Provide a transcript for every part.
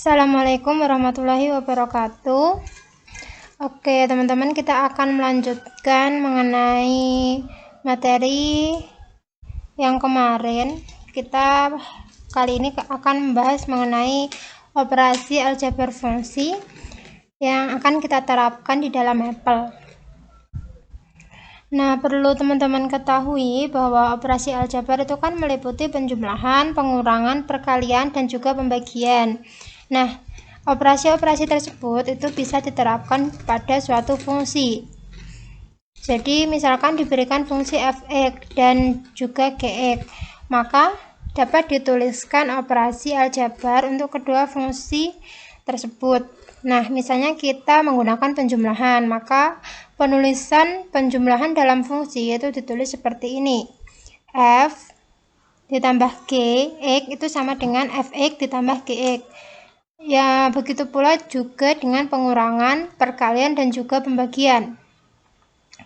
Assalamualaikum warahmatullahi wabarakatuh. Oke, teman-teman, kita akan melanjutkan mengenai materi yang kemarin. Kita kali ini akan membahas mengenai operasi aljabar fungsi yang akan kita terapkan di dalam Apple. Nah, perlu teman-teman ketahui bahwa operasi aljabar itu kan meliputi penjumlahan, pengurangan, perkalian, dan juga pembagian. Nah, operasi-operasi tersebut itu bisa diterapkan pada suatu fungsi. Jadi, misalkan diberikan fungsi f(x) dan juga g(x), maka dapat dituliskan operasi aljabar untuk kedua fungsi tersebut. Nah, misalnya kita menggunakan penjumlahan, maka penulisan penjumlahan dalam fungsi itu ditulis seperti ini. F ditambah G, X itu sama dengan Fx ditambah Gx. Ya, begitu pula juga dengan pengurangan, perkalian, dan juga pembagian.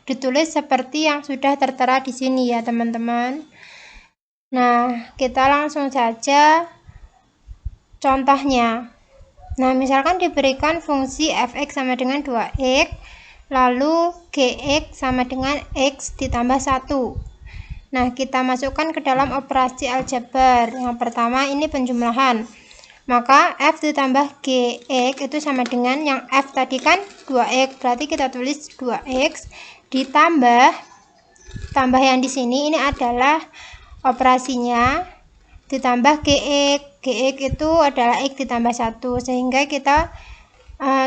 Ditulis seperti yang sudah tertera di sini ya, teman-teman. Nah, kita langsung saja contohnya. Nah, misalkan diberikan fungsi fx sama dengan 2x, lalu gx sama dengan x ditambah 1. Nah, kita masukkan ke dalam operasi aljabar. Yang pertama ini penjumlahan. Maka f ditambah gx itu sama dengan yang f tadi kan 2x, berarti kita tulis 2x ditambah yang di sini ini adalah operasinya ditambah gx. Gx itu adalah x ditambah 1, sehingga kita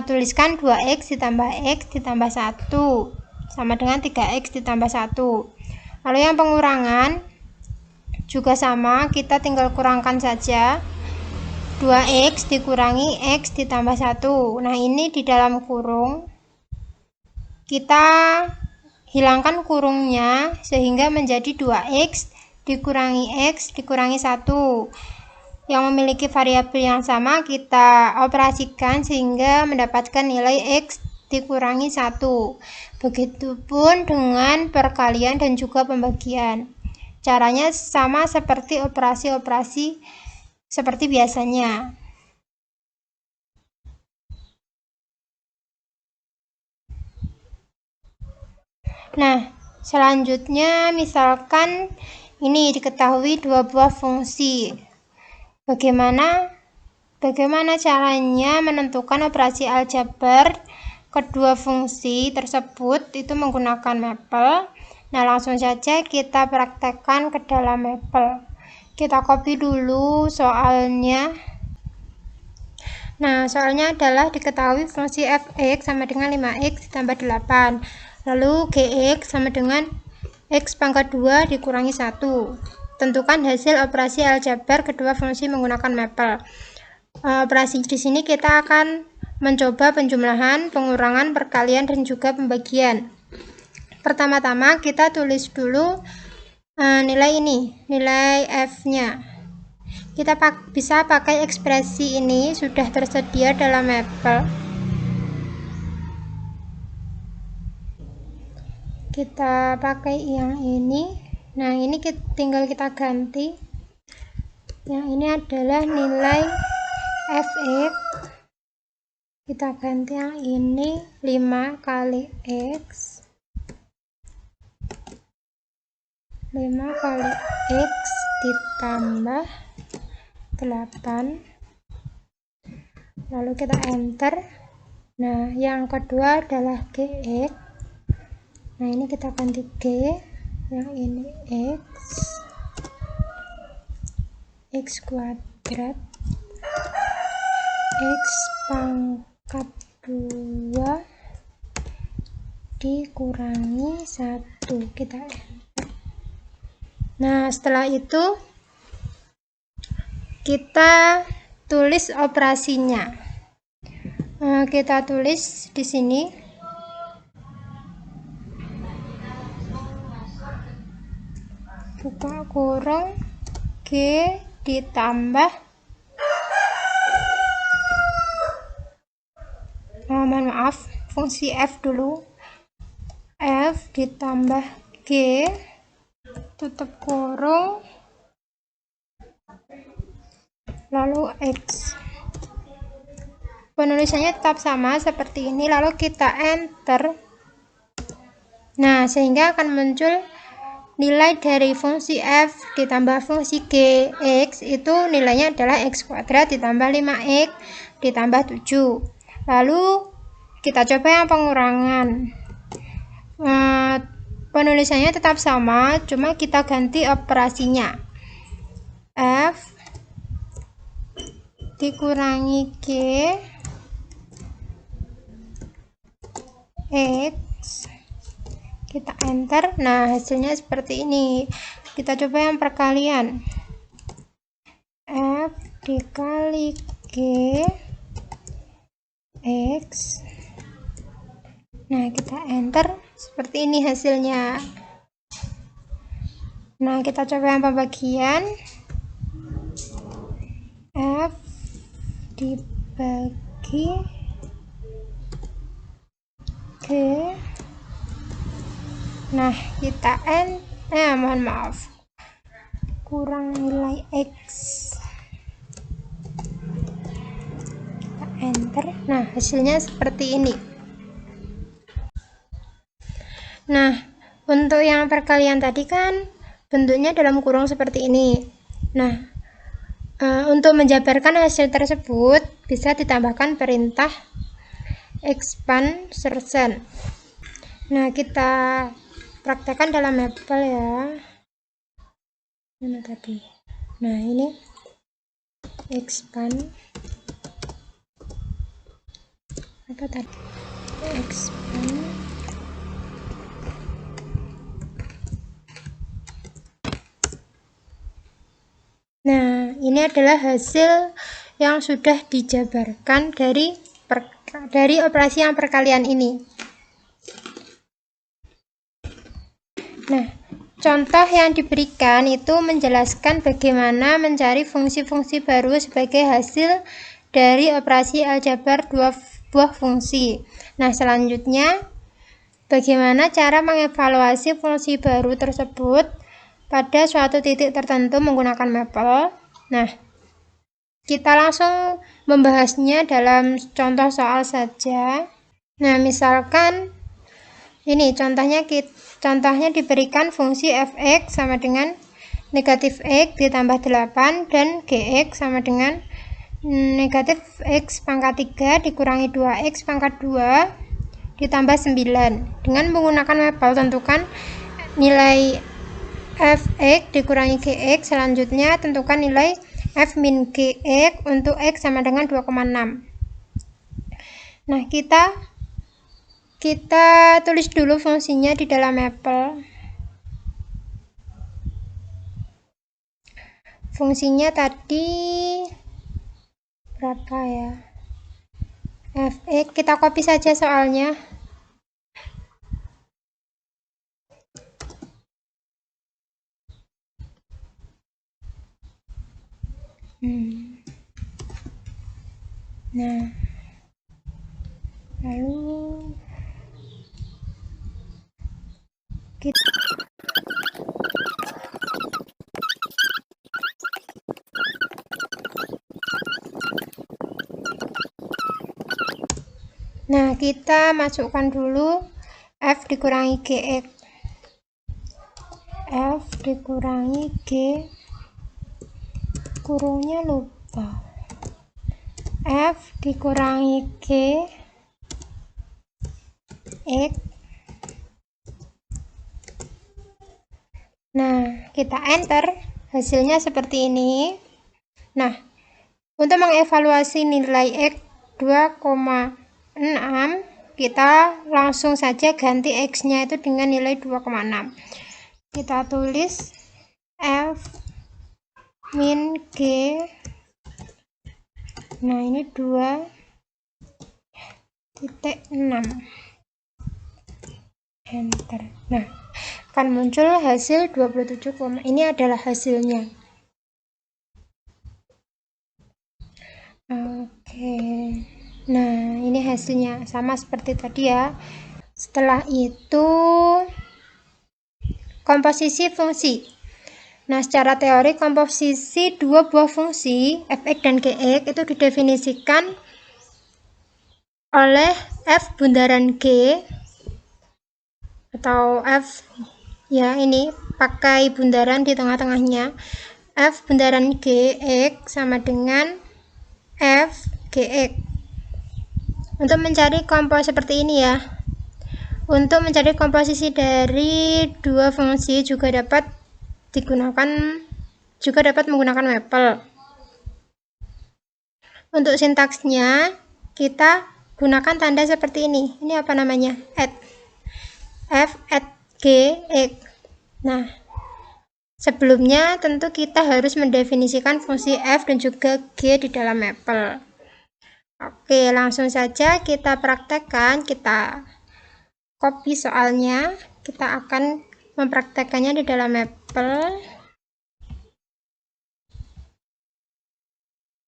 tuliskan 2x ditambah x ditambah 1 sama dengan 3x ditambah 1. Lalu yang pengurangan juga sama, kita tinggal kurangkan saja. 2x dikurangi x ditambah 1. Nah, ini di dalam kurung kita hilangkan kurungnya sehingga menjadi 2x dikurangi x dikurangi 1. Yang memiliki variabel yang sama kita operasikan sehingga mendapatkan nilai x dikurangi 1. Begitupun dengan perkalian dan juga pembagian. Caranya sama seperti operasi-operasi seperti biasanya. Nah, selanjutnya misalkan ini diketahui dua buah fungsi. Bagaimana caranya menentukan operasi aljabar kedua fungsi tersebut itu menggunakan Maple. Nah, langsung saja kita praktekkan ke dalam Maple. Kita copy dulu soalnya. Nah, soalnya adalah diketahui fungsi fx sama dengan 5x ditambah 8. Lalu gx sama dengan x pangkat 2 dikurangi 1. Tentukan hasil operasi aljabar kedua fungsi menggunakan Maple. Operasi di sini kita akan mencoba penjumlahan, pengurangan, perkalian, dan juga pembagian. Pertama-tama kita tulis dulu nilai ini, nilai f-nya. Kita bisa pakai ekspresi ini, sudah tersedia dalam Maple. Kita pakai yang ini. Nah, ini tinggal kita ganti. Yang ini adalah nilai fx. Kita ganti yang ini 5 kali x. 5 kali x ditambah 8. Lalu kita enter. Nah, yang kedua adalah gx. Nah, ini kita ganti g. Yang ini x kuadrat x pangkat 2 dikurangi 1. Kita enter. Nah, setelah itu kita tulis operasinya. Kita tulis di sini buka kurung g ditambah mohon maaf, fungsi f dulu, f ditambah g tutup kurung lalu x. penulisannya tetap sama seperti ini, lalu kita enter. Nah, sehingga akan muncul nilai dari fungsi f ditambah fungsi gx itu nilainya adalah x kuadrat ditambah 5x ditambah 7. Lalu kita coba yang pengurangan. Penulisannya tetap sama, cuma kita ganti operasinya. F dikurangi G X, kita enter. Nah, hasilnya seperti ini. Kita coba yang perkalian. F dikali G X. Nah, kita enter. Seperti ini hasilnya. Nah, kita coba yang pembagian. F dibagi G. Nah, kita mohon maaf, kurang nilai X. Kita enter. Nah, hasilnya seperti ini. Nah, untuk yang perkalian tadi kan bentuknya dalam kurung seperti ini. Nah, untuk menjabarkan hasil tersebut bisa ditambahkan perintah expand sersen. Nah, kita praktekkan dalam Maple ya. Mana tadi? Nah, ini expand apa tadi? Expand Nah, ini adalah hasil yang sudah dijabarkan dari operasi yang perkalian ini. Nah, contoh yang diberikan itu menjelaskan bagaimana mencari fungsi-fungsi baru sebagai hasil dari operasi aljabar dua buah fungsi. Nah, selanjutnya bagaimana cara mengevaluasi fungsi baru tersebut pada suatu titik tertentu menggunakan Maple. Nah, kita langsung membahasnya dalam contoh soal saja. Nah, misalkan ini contohnya diberikan fungsi fx sama dengan negatif x ditambah 8 dan gx sama dengan negatif x pangkat 3 dikurangi 2x pangkat 2 ditambah 9. Dengan menggunakan Maple, tentukan nilai fx dikurangi gx, selanjutnya tentukan nilai f min gx untuk x sama dengan 2,6. Nah, kita tulis dulu fungsinya di dalam Maple. Fungsinya tadi berapa ya? Fx, kita copy saja soalnya. Nah, lalu kita masukkan dulu f dikurangi gx. F dikurangi G, kurungnya lupa. F dikurangi G X. Nah, kita enter, hasilnya seperti ini. Nah, untuk mengevaluasi nilai X 2,6, kita langsung saja ganti X-nya itu dengan nilai 2,6. Kita tulis F min G. Nah, ini 2,6. Enter. Nah, akan muncul hasil 27, ini adalah hasilnya. Oke. Nah, ini hasilnya sama seperti tadi ya. Setelah itu komposisi fungsi. Nah, secara teori komposisi dua buah fungsi fx dan gx itu didefinisikan oleh F bundaran G atau F, ya ini pakai bundaran di tengah-tengahnya. F bundaran Gx sama dengan F Gx. Untuk mencari komposisi seperti ini ya. Untuk mencari komposisi dari dua fungsi juga dapat menggunakan Maple. Untuk sintaksnya kita gunakan tanda seperti ini. Ini apa namanya? Add. F add Gx. Nah, sebelumnya tentu kita harus mendefinisikan fungsi F dan juga G di dalam Maple. Oke, langsung saja kita praktekkan. Kita copy soalnya. Kita akan mempraktekannya di dalam Maple.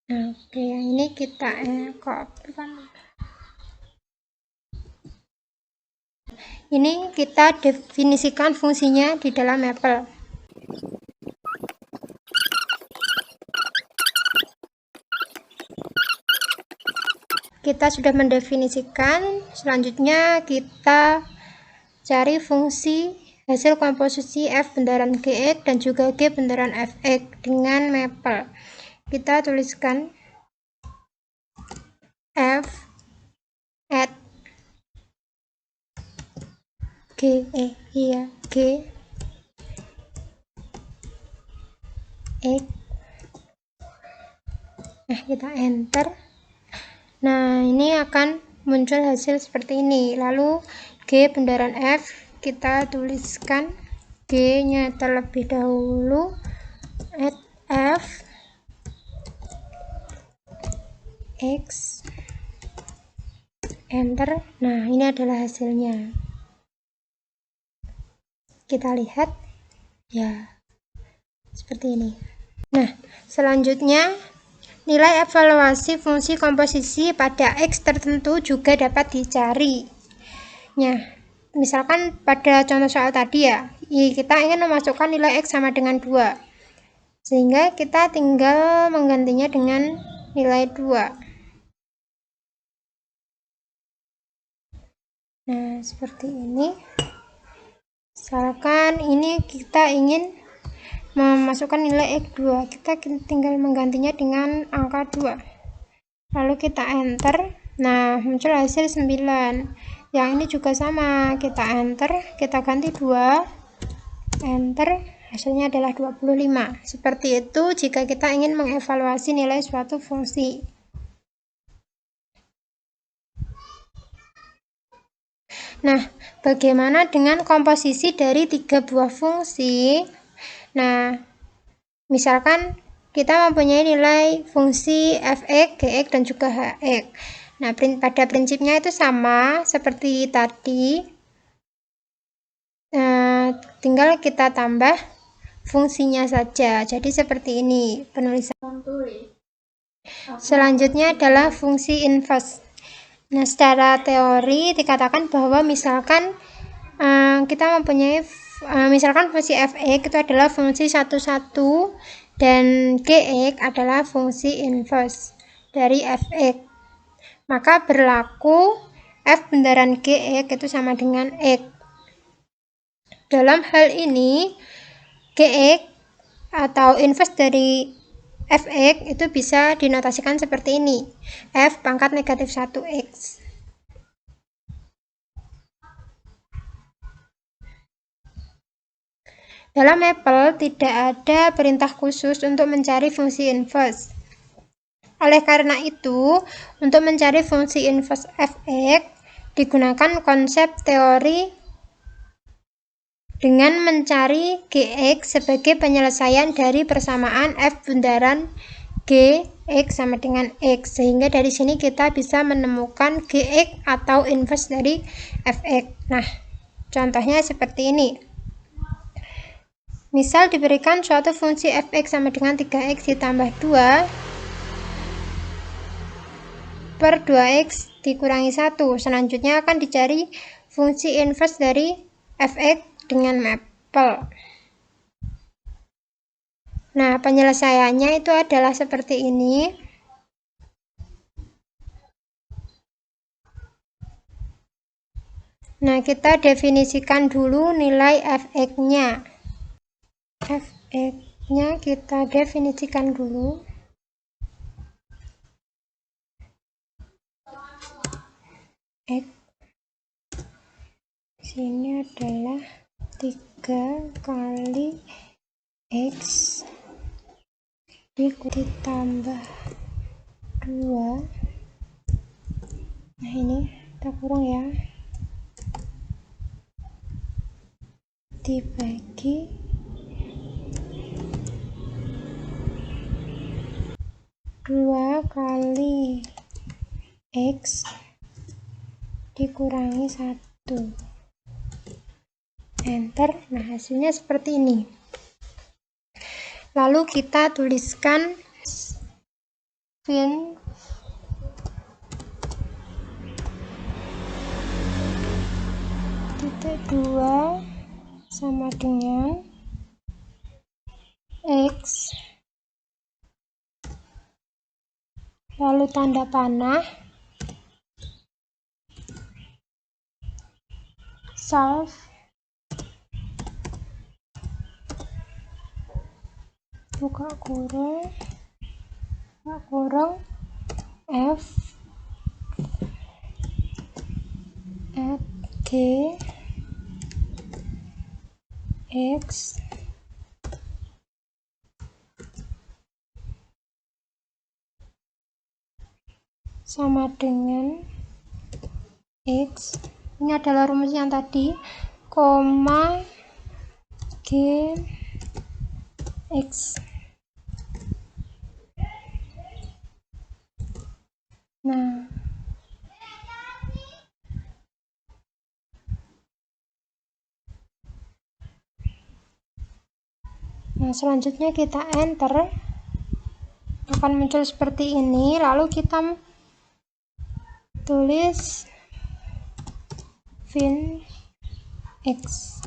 Oke, yang ini kita copy. Ini kita definisikan fungsinya di dalam Maple. Kita sudah mendefinisikan, selanjutnya kita cari fungsi hasil komposisi F bundaran Gx dan juga G bundaran Fx dengan Maple. Kita tuliskan F add G X. Nah, kita enter. Nah, ini akan muncul hasil seperti ini. Lalu G bundaran F kita tuliskan G-nya terlebih dahulu, add F X, enter. Nah, ini adalah hasilnya. Kita lihat ya seperti ini. Nah, selanjutnya nilai evaluasi fungsi komposisi pada X tertentu juga dapat dicari. Nah, misalkan pada contoh soal tadi ya, kita ingin memasukkan nilai X sama dengan 2. Sehingga kita tinggal menggantinya dengan nilai 2. Nah, seperti ini. Misalkan ini kita ingin memasukkan nilai X2, kita tinggal menggantinya dengan angka 2. Lalu kita enter. Nah, muncul hasil 9. Yang ini juga sama, kita enter, kita ganti 2, enter, hasilnya adalah 25. Seperti itu jika kita ingin mengevaluasi nilai suatu fungsi. Nah, bagaimana dengan komposisi dari 3 buah fungsi? Nah, misalkan kita mempunyai nilai fungsi Fx, Gx, dan juga Hx. Nah, pada prinsipnya itu sama seperti tadi. Tinggal kita tambah fungsinya saja. Jadi seperti ini penulisan. Selanjutnya adalah fungsi inverse. Nah, secara teori dikatakan bahwa misalkan kita mempunyai misalkan fungsi Fx itu adalah fungsi 1,1 dan Gx adalah fungsi inverse dari Fx. Maka berlaku F bundaran Gx itu sama dengan X. Dalam hal ini Gx atau inverse dari Fx itu bisa dinotasikan seperti ini. F pangkat negatif 1x. Dalam Maple tidak ada perintah khusus untuk mencari fungsi inverse. Oleh karena itu, untuk mencari fungsi inverse Fx digunakan konsep teori dengan mencari Gx sebagai penyelesaian dari persamaan F bundaran Gx sama dengan X. Sehingga dari sini kita bisa menemukan Gx atau inverse dari Fx. Nah, contohnya seperti ini. Misal diberikan suatu fungsi Fx sama dengan 3x ditambah 2 per 2x dikurangi 1. Selanjutnya akan dicari fungsi inverse dari Fx dengan Maple. Nah, penyelesaiannya itu adalah seperti ini. Nah, kita definisikan dulu nilai fx-nya. Fx-nya kita definisikan dulu. X sini adalah 3 kali X ditambah 2. Nah, ini kita kurang ya, dibagi 2 kali X dikurangi 1. Enter. Nah, hasilnya seperti ini. Lalu kita tuliskan fin titik 2 sama dengan X, lalu tanda panah, solve, buka kurung, F at G X sama dengan X, ini adalah rumus yang tadi, koma G X. Nah, selanjutnya kita enter, akan muncul seperti ini. Lalu kita tulis fin X.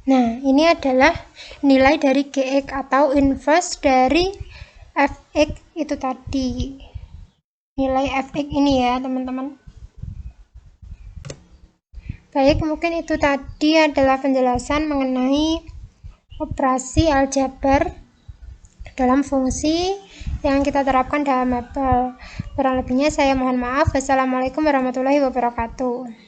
Nah, ini adalah nilai dari Gx atau inverse dari Fx itu tadi. Nilai Fx ini ya, teman-teman. Baik, mungkin itu tadi adalah penjelasan mengenai operasi aljabar dalam fungsi yang kita terapkan dalam mapel. Kurang lebihnya saya mohon maaf. Wassalamualaikum warahmatullahi wabarakatuh.